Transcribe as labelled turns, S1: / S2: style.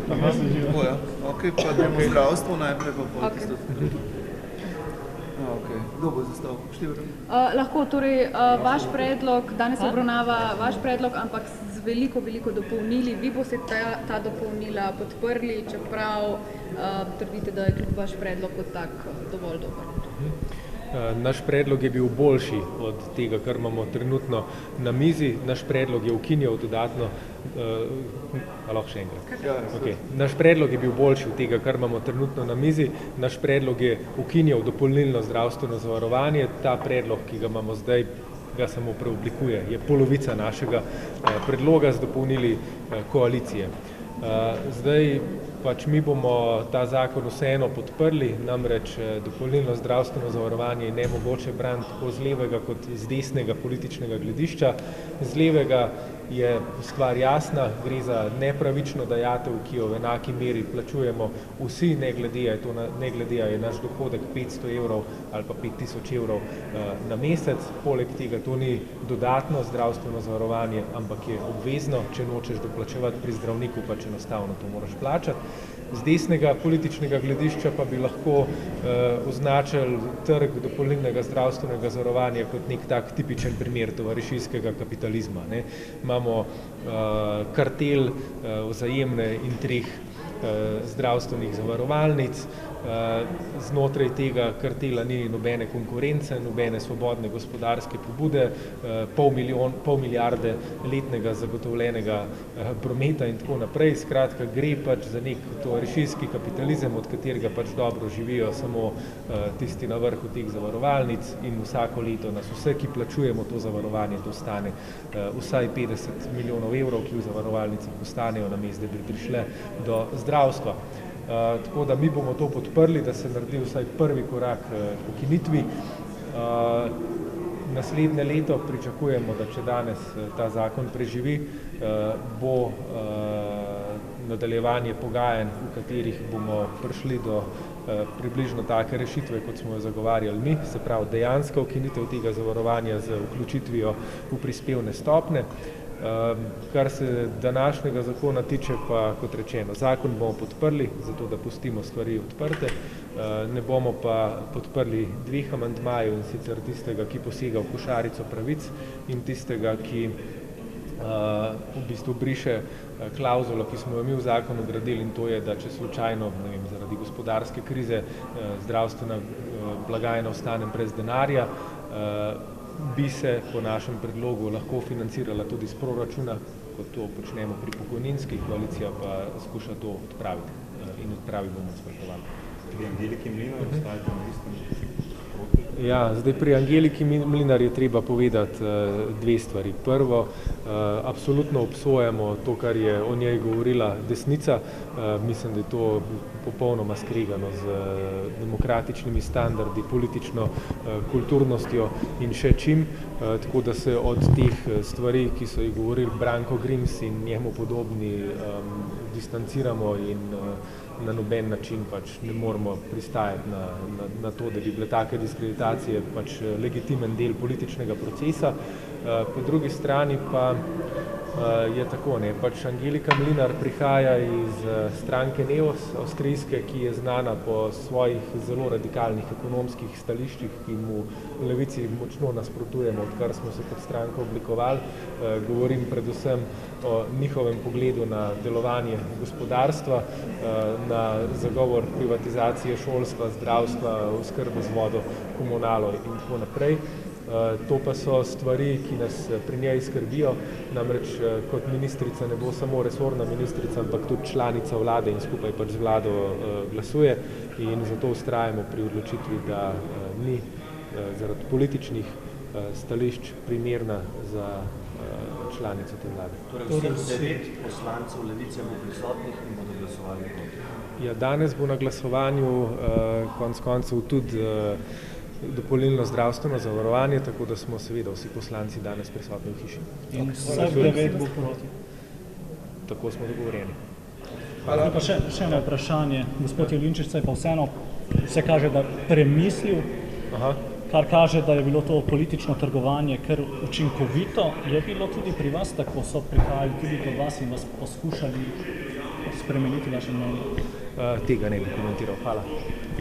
S1: Tako, ja. Ok, pa dajmo zdravstvo najprej, pa pol tisto. Ok, kdo bo zastavil? Štivar?
S2: Lahko, torej vaš predlog, danes se obravnava vaš predlog, ampak z veliko dopolnili. Vi boste ta dopolnila podprli, čeprav trdite, da je kljub vaš predlog kot tak dovolj dober.
S3: Naš predlog je bil boljši od tega, kar imamo trenutno na mizi. Naš predlog je ukinjal dodatno... lahko še enkrat. Okay. Naš predlog je bil boljši od tega, kar imamo trenutno na mizi. Naš predlog je ukinjal dopolnilno zdravstveno zavarovanje. Ta predlog, ki ga imamo zdaj, ga samo preoblikuje. Je polovica našega predloga z dopolnili koalicije. Zdaj pač mi bomo ta zakon vseeno podprli, namreč dopolnilno zdravstveno zavarovanje je nemogoče braniti tako z levega kot z desnega političnega gledišča. Z levega je stvar jasna, gre za nepravično dajatev, ki jo v enaki meri plačujemo vsi, ne glede je naš dohodek 500 evrov ali pa 5000 evrov na mesec. Poleg tega to ni dodatno zdravstveno zavarovanje, ampak je obvezno, če nočeš doplačevati pri zdravniku, pač enostavno to moraš plačati. Z desnega političnega gledišča pa bi lahko označili trg dopolnilnega zdravstvenega zavarovanja kot nek tak tipičen primer tovarišijskega kapitalizma. Ne? Imamo kartel Vzajemne in 3 zdravstvenih zavarovalnic, znotraj tega kartela ni nobene konkurence, nobene svobodne gospodarske pobude, pol milijarde letnega zagotovljenega prometa in tako naprej. Skratka, gre pač za nek tovarišijski kapitalizem, od katerega pač dobro živijo samo tisti na vrhu teh zavarovalnic in vsako leto nas vse, ki plačujemo to zavarovanje, to stane vsaj 50 milijonov evrov, ki v zavarovalnicah ostanejo namesto, da bi prišle do zdravstva. Tako da mi bomo to podprli, da se naredi vsaj prvi korak k ukinitvi. Naslednje leto pričakujemo, da če danes ta zakon preživi, bo nadaljevanje pogajanj, v katerih bomo prišli do približno take rešitve, kot smo jo zagovarjali mi, se pravi dejansko ukinitev tega zavarovanja z vključitvijo v prispevne stopnje. Kar se današnjega zakona tiče, pa kot rečeno, zakon bomo podprli, zato da pustimo stvari odprte, ne bomo pa podprli 2 amandmajev, in sicer tistega, ki posega v košarico pravic in tistega, ki v bistvu briše klauzulo, ki smo jo mi v zakonu gradili, in to je, da če slučajno, ne vem, zaradi gospodarske krize zdravstvena blagajna ostane brez denarja, bi se po našem predlogu lahko financirala tudi z proračuna, kot to počnemo pri pokojninski, koalicija pa skuša to odpraviti in odpraviti bomo nasprotovali.
S4: Pri Angeliki Mlinar ostajate na istem?
S3: Ja, zdaj pri Angeliki Mlinar je treba povedati 2 stvari. Prvo, absolutno obsojamo to, kar je o njej govorila desnica. Mislim, da je to popolnoma skregano z demokratičnimi standardi, politično kulturnostjo in še čim. Tako da se od teh stvari, ki so jih govorili Branko Grims in njemu podobni, distanciramo in na noben način pač ne moramo pristajati na to, da bi bile take diskreditacije pač legitimen del političnega procesa. Po drugi strani pa je tako, ne, pač Angelika Mlinar prihaja iz stranke Neos, avstrijske, ki je znana po svojih zelo radikalnih ekonomskih stališčih, ki mu v Levici močno nasprotujemo, odkar smo se kot stranka oblikovali. Govorim predvsem o njihovem pogledu na delovanje gospodarstva, na zagovor privatizacije šolstva, zdravstva, oskrbe z vodo, komunalo in tako naprej. To pa so stvari, ki nas pri njej skrbijo, namreč kot ministrica ne bo samo resorna ministrica, ampak tudi članica vlade in skupaj pač z vlado glasuje, in zato vztrajamo pri odločitvi, da ni zaradi političnih stališč primerna za članico te vlade.
S4: Torej vseh 9 poslancev Levice bo prisotnih in bodo glasovali proti?
S3: Ja, danes bo na glasovanju konec koncev tudi dopolnilno zdravstveno zavarovanje, tako da smo seveda vsi poslanci danes prisotni v hiši.
S5: In vseh 9 bo proti?
S3: Tako smo dogovorjeni.
S5: Hvala. Pa še eno vprašanje. Gospod Jelinčič se je pa vseeno vse kaže, da premislil, kar kaže, da je bilo to politično trgovanje kar učinkovito. Je bilo tudi pri vas, tako so prihajali tudi do vas in vas poskušali spremeniti vaše mnenje?
S3: Tega ne bi komentiral. Hvala.